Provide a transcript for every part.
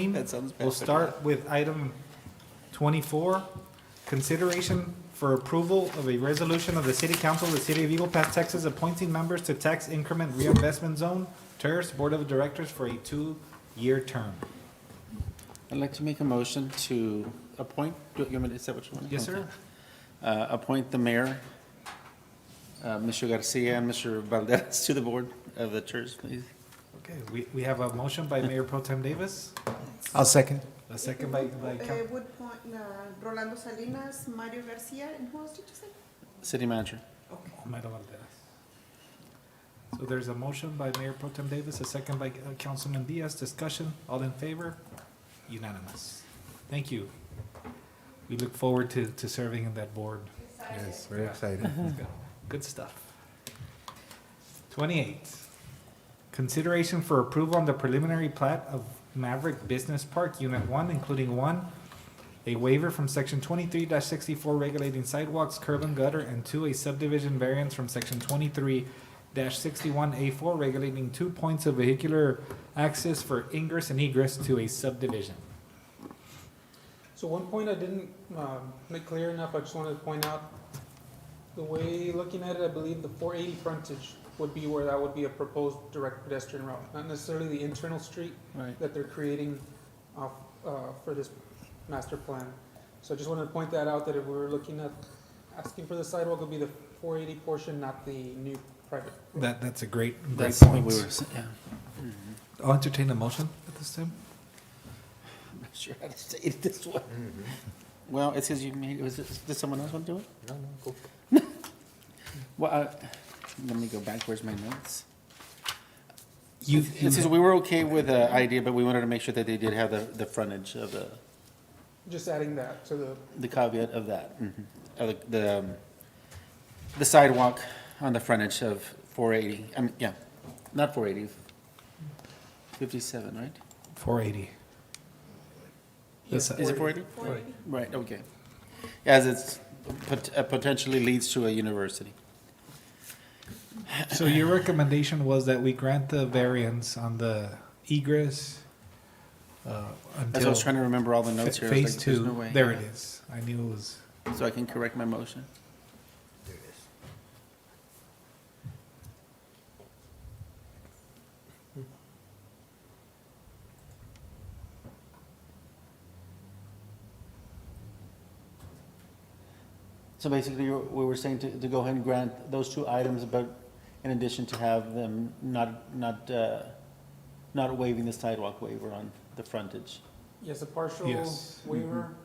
That sounds bad. We'll start with item 24, consideration for approval of a resolution of the City Council of the City of Eagle Pass, Texas, appointing members to Tax Increment Reinvestment Zone, TERS Board of Directors for a 2-year term. I'd like to make a motion to appoint, you want me to say what you want? Yes, sir. Appoint the mayor, Mr. Garcia and Mr. Valdez to the board of the church, please. Okay, we have a motion by Mayor Pro Tem Davis, I'll second. a second by Would point, Rolando Salinas, Mario Garcia, and who else did you say? City manager. Mario Valdez. So there's a motion by Mayor Pro Tem Davis, a second by Councilman Diaz. Discussion, all in favor? Unanimous. Thank you. We look forward to serving in that board. Yes, very excited. Good stuff. 28, consideration for approval on the preliminary plat of Maverick Business Park, Unit 1, including 1, a waiver from Section 23-64 regulating sidewalks, curb and gutter, and 2, a subdivision variance from Section 23-61A4 regulating 2 points of vehicular access for ingress and egress to a subdivision. So one point I didn't make clear enough, I just wanted to point out, the way looking at it, I believe the 480 frontage would be where that would be a proposed direct pedestrian route, not necessarily the internal street Right. that they're creating for this master plan. So I just wanted to point that out, that if we were looking at asking for the sidewalk, it would be the 480 portion, not the new private. That's a great That's what point. we were, yeah. I'll entertain a motion at this time. I'm not sure how to say it this way. Well, it says you made, did someone else want to do it? No, go. Well, let me go back, where's my notes? You, It says we were okay with the idea, but we wanted to make sure that they did have the frontage of Just adding that to the caveat of that. Of the sidewalk on the frontage of 480, I mean, yeah, not 480, 57, right? 480. Yes. Is it 480? 480. Right, okay. As it's potentially leads to a university. So your recommendation was that we grant the variance on the egress That's why I until was trying to remember all the notes here. I was phase like, there's no 2. way. There it is. I knew it was. So I can correct my motion. There it is. So basically, we were saying to go ahead and grant those 2 items, but in addition to have them not waiving the sidewalk waiver on the frontage. Yes, a partial Yes. waiver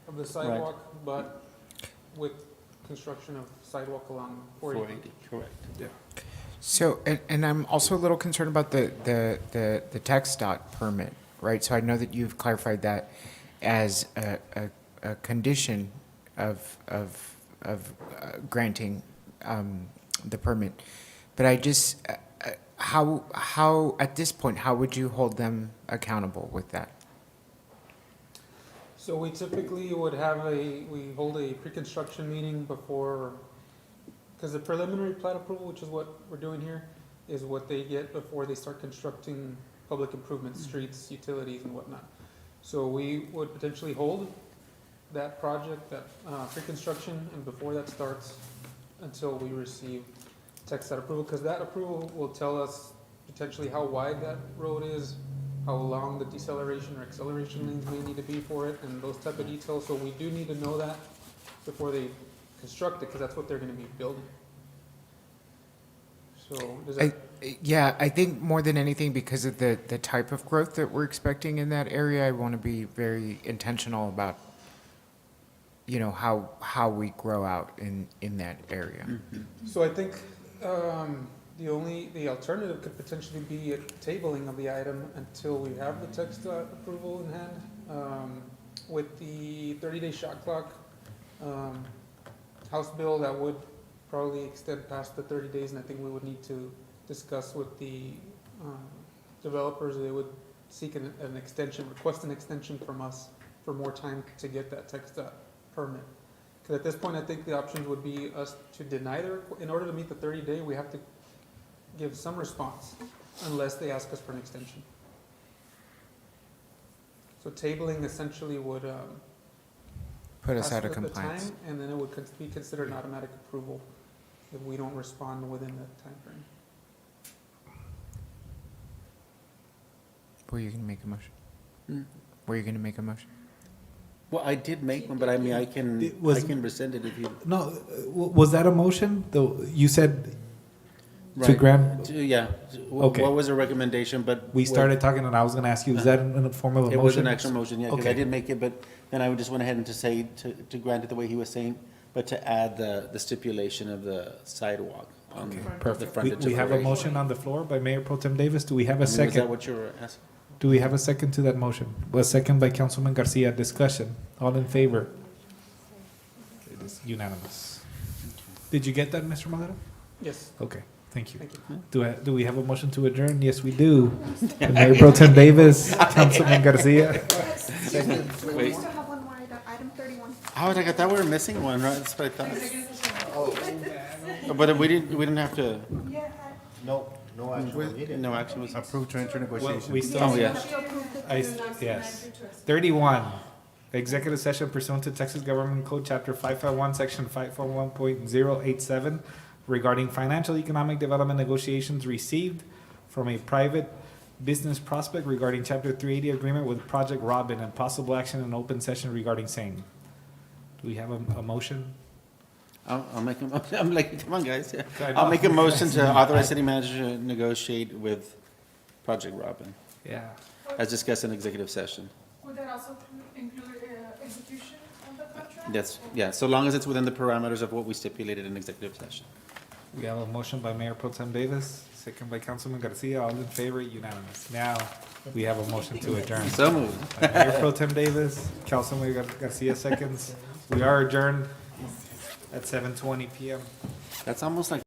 of the sidewalk, but with construction of sidewalk along 480. 480, correct. So, and I'm also a little concerned about the text dot permit, right? So I know that you've clarified that as a condition of granting the permit. But I just, how, at this point, how would you hold them accountable with that? So we typically would have we hold a pre-construction meeting before, because the preliminary plat approval, which is what we're doing here, is what they get before they start constructing public improvements, streets, utilities, and whatnot. So we would potentially hold that project, that pre-construction, and before that starts, until we receive text that approval, because that approval will tell us potentially how wide that road is, how long the deceleration or acceleration lanes may need to be for it, and those type of details. So we do need to know that before they construct it, because that's what they're gonna be building. So does that? Yeah, I think more than anything, because of the type of growth that we're expecting in that area, I want to be very intentional about, you know, how we grow out in that area. So I think the alternative could potentially be a tabling of the item until we have the text approval in hand. With the 30-day shot clock, House bill, that would probably extend past the 30 days, and I think we would need to discuss with the developers. They would seek an extension, request an extension from us for more time to get that text permit. Because at this point, I think the options would be us to deny in order to meet the 30-day, we have to give some response, unless they ask us for an extension. So tabling essentially would, Put us pass out of the compliance. time, and then it would be considered an automatic approval if we don't respond within that timeframe. Were you gonna make a motion? Hmm. Were you gonna make a motion? Well, I did make one, but I mean, I It can was- rescind it if you. No, was that a motion? Though, you said to Right. grant, Yeah. Okay. What was the recommendation, but. we started talking and I was gonna ask you, is that in the form of a motion? It was an actual motion, yeah, because I Okay. did make it, but then I just went ahead and to say, to grant it the way he was saying, but to add the stipulation of the sidewalk on Okay, the perfect. frontage of We the have a road. motion on the floor by Mayor Pro Tem Davis. Do we have I a mean, was that second? what you were asking? Do we have a second to that motion? A second by Councilman Garcia. Discussion. All in favor? It is unanimous. Did you get that, Mr. Maleta? Yes, Okay, thank you. thank you. Do we have a motion to adjourn? Yes, we do. Mayor Pro Tem Davis, Councilman Garcia. We Wait. still have one more item 31. Oh, I thought we were missing one, right? That's what I thought. But we didn't have to, Yeah, No, no action was needed. no action was. Approved to enter Well, negotiations. we still, Oh, yeah. yes. 31, executive session pursuant to Texas Government Code, Chapter 551, Section 551.087, regarding financial economic development negotiations received from a private business prospect regarding Chapter 380 agreement with Project Robin and possible action in open session regarding same. Do we have a motion? I'll make a motion. I'm like, come on, guys. Yeah. I I'll know. make a motion to authorize city manager to negotiate with Project Robin, Yeah. as discussed in executive session. Would that also include execution of the contract? That's, yeah, so long as it's within the parameters of what we stipulated in executive session. We have a motion by Mayor Pro Tem Davis, second by Councilman Garcia, all in favor, unanimous. Now, we have a motion to adjourn. So moved. By Mayor Pro Tem Davis, Councilman Garcia seconds. We are adjourned at 7:20 PM. That's almost like